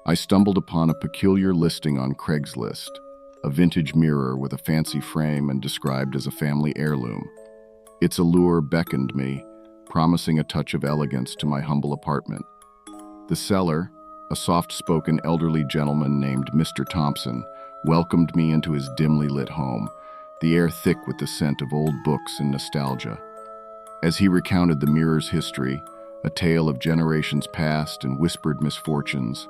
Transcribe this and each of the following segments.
I stumbled upon a peculiar listing on Craigslist, a vintage mirror with a fancy frame and described as a family heirloom. Its allure beckoned me, promising a touch of elegance to my humble apartment. The seller, a soft-spoken elderly gentleman named Mr. Thompson, welcomed me into his dimly lit home, the air thick with the scent of old books and nostalgia. As he recounted the mirror's history, a tale of generations past and whispered misfortunes,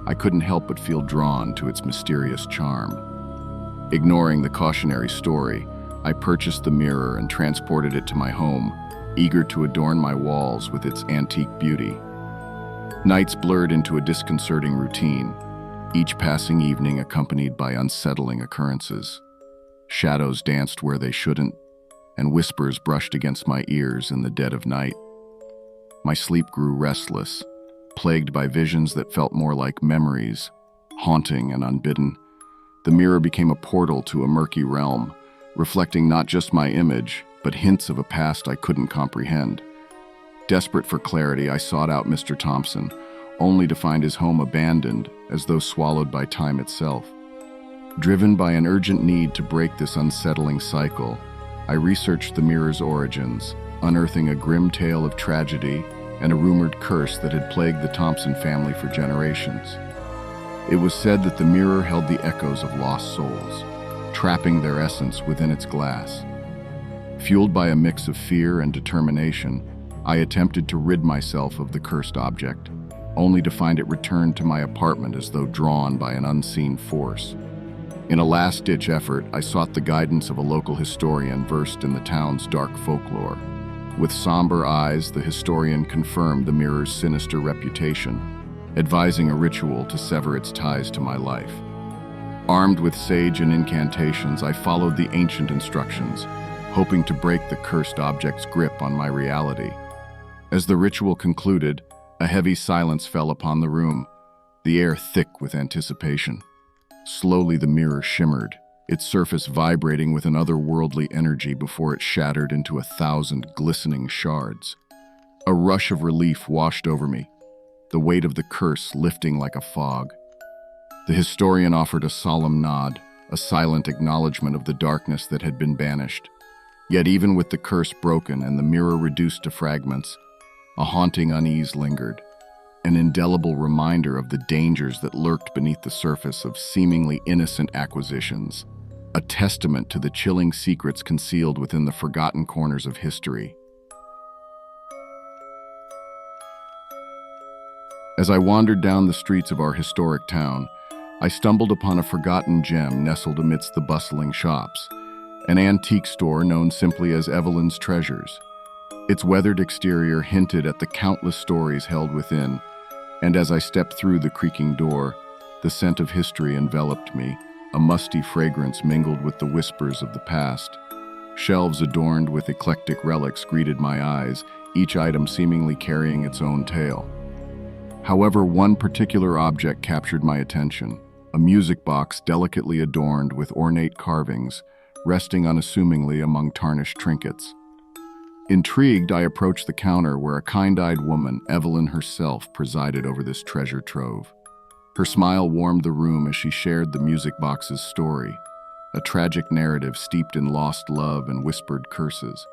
I couldn't help but feel drawn to its mysterious charm. Ignoring the cautionary story, I purchased the mirror and transported it to my home, eager to adorn my walls with its antique beauty. Nights blurred into a disconcerting routine, each passing evening accompanied by unsettling occurrences. Shadows danced where they shouldn't, and whispers brushed against my ears in the dead of night. My sleep grew restless, plagued by visions that felt more like memories, haunting and unbidden. The mirror became a portal to a murky realm, reflecting not just my image, but hints of a past I couldn't comprehend. Desperate for clarity, I sought out Mr. Thompson, only to find his home abandoned, as though swallowed by time itself. Driven by an urgent need to break this unsettling cycle, I researched the mirror's origins, unearthing a grim tale of tragedy and a rumored curse that had plagued the Thompson family for generations. It was said that the mirror held the echoes of lost souls, trapping their essence within its glass. Fueled by a mix of fear and determination, I attempted to rid myself of the cursed object, only to find it return to my apartment as though drawn by an unseen force. In a last-ditch effort, I sought the guidance of a local historian versed in the town's dark folklore. With somber eyes, the historian confirmed the mirror's sinister reputation, advising a ritual to sever its ties to my life. Armed with sage and incantations, I followed the ancient instructions, hoping to break the cursed object's grip on my reality. As the ritual concluded, a heavy silence fell upon the room, the air thick with anticipation. Slowly the mirror shimmered, its surface vibrating with an otherworldly energy before it shattered into 1,000 glistening shards. A rush of relief washed over me, the weight of the curse lifting like a fog. The historian offered a solemn nod, a silent acknowledgement of the darkness that had been banished. Yet even with the curse broken and the mirror reduced to fragments, a haunting unease lingered, an indelible reminder of the dangers that lurked beneath the surface of seemingly innocent acquisitions, a testament to the chilling secrets concealed within the forgotten corners of history. As I wandered down the streets of our historic town, I stumbled upon a forgotten gem nestled amidst the bustling shops, an antique store known simply as Evelyn's Treasures. Its weathered exterior hinted at the countless stories held within, and as I stepped through the creaking door, the scent of history enveloped me, a musty fragrance mingled with the whispers of the past. Shelves adorned with eclectic relics greeted my eyes, each item seemingly carrying its own tale. However, one particular object captured my attention, a music box delicately adorned with ornate carvings, resting unassumingly among tarnished trinkets. Intrigued, I approached the counter where a kind-eyed woman, Evelyn herself, presided over this treasure trove. Her smile warmed the room as she shared the music box's story, a tragic narrative steeped in lost love and whispered curses.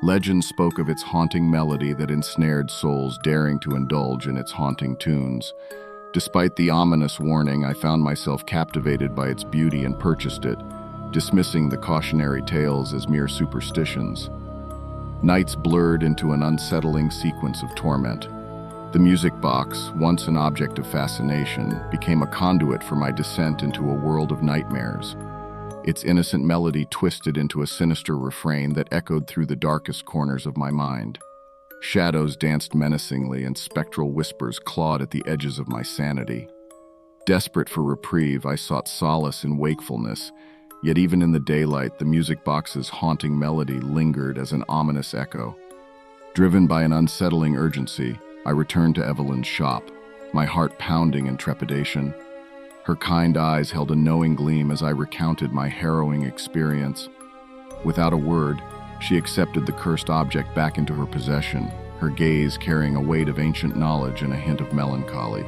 Legend spoke of its haunting melody that ensnared souls daring to indulge in its haunting tunes. Despite the ominous warning, I found myself captivated by its beauty and purchased it, dismissing the cautionary tales as mere superstitions. Nights blurred into an unsettling sequence of torment. The music box, once an object of fascination, became a conduit for my descent into a world of nightmares. Its innocent melody twisted into a sinister refrain that echoed through the darkest corners of my mind. Shadows danced menacingly and spectral whispers clawed at the edges of my sanity. Desperate for reprieve, I sought solace in wakefulness, yet even in the daylight, the music box's haunting melody lingered as an ominous echo. Driven by an unsettling urgency, I returned to Evelyn's shop, my heart pounding in trepidation. Her kind eyes held a knowing gleam as I recounted my harrowing experience. Without a word, she accepted the cursed object back into her possession, her gaze carrying a weight of ancient knowledge and a hint of melancholy.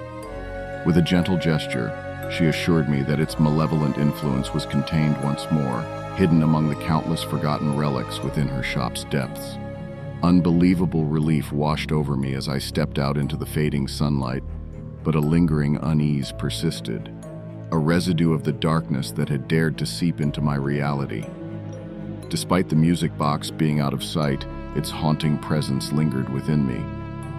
With a gentle gesture, she assured me that its malevolent influence was contained once more, hidden among the countless forgotten relics within her shop's depths. Unbelievable relief washed over me as I stepped out into the fading sunlight, but a lingering unease persisted, a residue of the darkness that had dared to seep into my reality. Despite the music box being out of sight, its haunting presence lingered within me,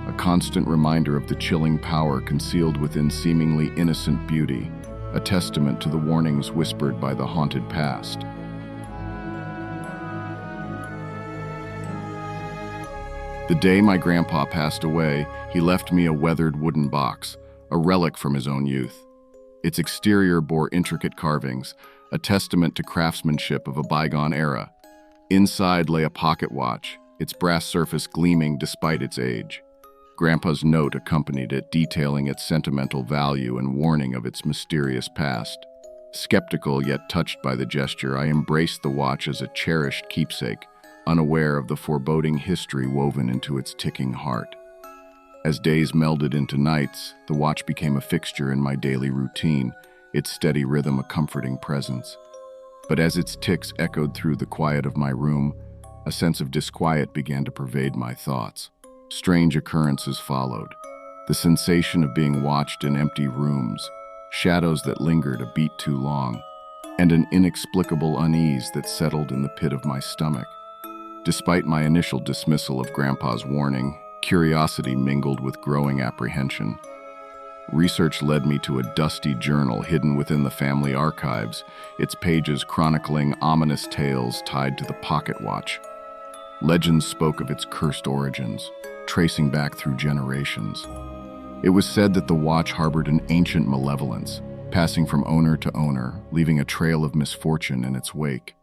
a constant reminder of the chilling power concealed within seemingly innocent beauty, a testament to the warnings whispered by the haunted past. The day my grandpa passed away, he left me a weathered wooden box, a relic from his own youth. Its exterior bore intricate carvings, a testament to craftsmanship of a bygone era. Inside lay a pocket watch, its brass surface gleaming despite its age. Grandpa's note accompanied it, detailing its sentimental value and warning of its mysterious past. Skeptical yet touched by the gesture, I embraced the watch as a cherished keepsake, unaware of the foreboding history woven into its ticking heart. As days melded into nights, the watch became a fixture in my daily routine, its steady rhythm a comforting presence. But as its ticks echoed through the quiet of my room, a sense of disquiet began to pervade my thoughts. Strange occurrences followed, the sensation of being watched in empty rooms, shadows that lingered a beat too long, and an inexplicable unease that settled in the pit of my stomach. Despite my initial dismissal of Grandpa's warning, curiosity mingled with growing apprehension. Research led me to a dusty journal hidden within the family archives, its pages chronicling ominous tales tied to the pocket watch. Legends spoke of its cursed origins, tracing back through generations. It was said that the watch harbored an ancient malevolence, passing from owner to owner, leaving a trail of misfortune in its wake.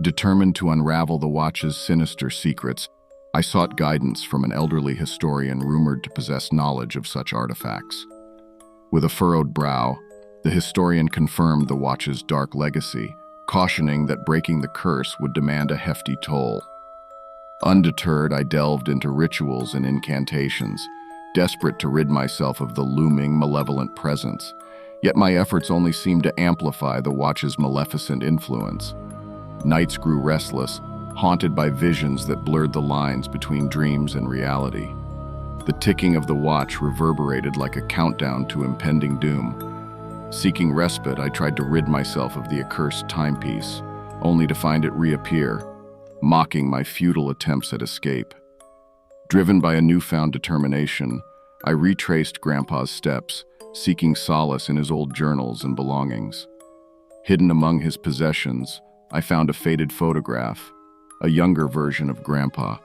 Determined to unravel the watch's sinister secrets, I sought guidance from an elderly historian rumored to possess knowledge of such artifacts. With a furrowed brow, the historian confirmed the watch's dark legacy, cautioning that breaking the curse would demand a hefty toll. Undeterred, I delved into rituals and incantations, desperate to rid myself of the looming, malevolent presence. Yet my efforts only seemed to amplify the watch's maleficent influence. Nights grew restless, haunted by visions that blurred the lines between dreams and reality. The ticking of the watch reverberated like a countdown to impending doom. Seeking respite, I tried to rid myself of the accursed timepiece, only to find it reappear, mocking my futile attempts at escape. Driven by a newfound determination, I retraced Grandpa's steps, seeking solace in his old journals and belongings. Hidden among his possessions, I found a faded photograph, a younger version of Grandpa,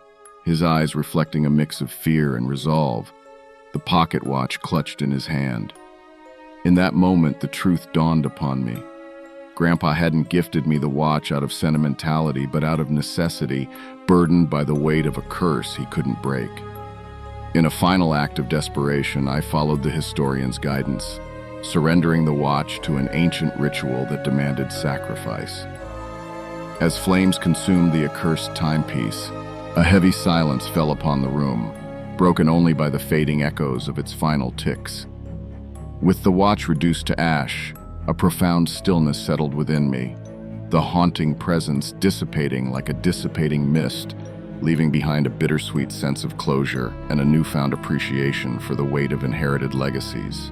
his eyes reflecting a mix of fear and resolve, the pocket watch clutched in his hand. In that moment, the truth dawned upon me. Grandpa hadn't gifted me the watch out of sentimentality, but out of necessity, burdened by the weight of a curse he couldn't break. In a final act of desperation, I followed the historian's guidance, surrendering the watch to an ancient ritual that demanded sacrifice. As flames consumed the accursed timepiece, a heavy silence fell upon the room, broken only by the fading echoes of its final ticks. With the watch reduced to ash, a profound stillness settled within me, the haunting presence dissipating like a dissipating mist, leaving behind a bittersweet sense of closure and a newfound appreciation for the weight of inherited legacies.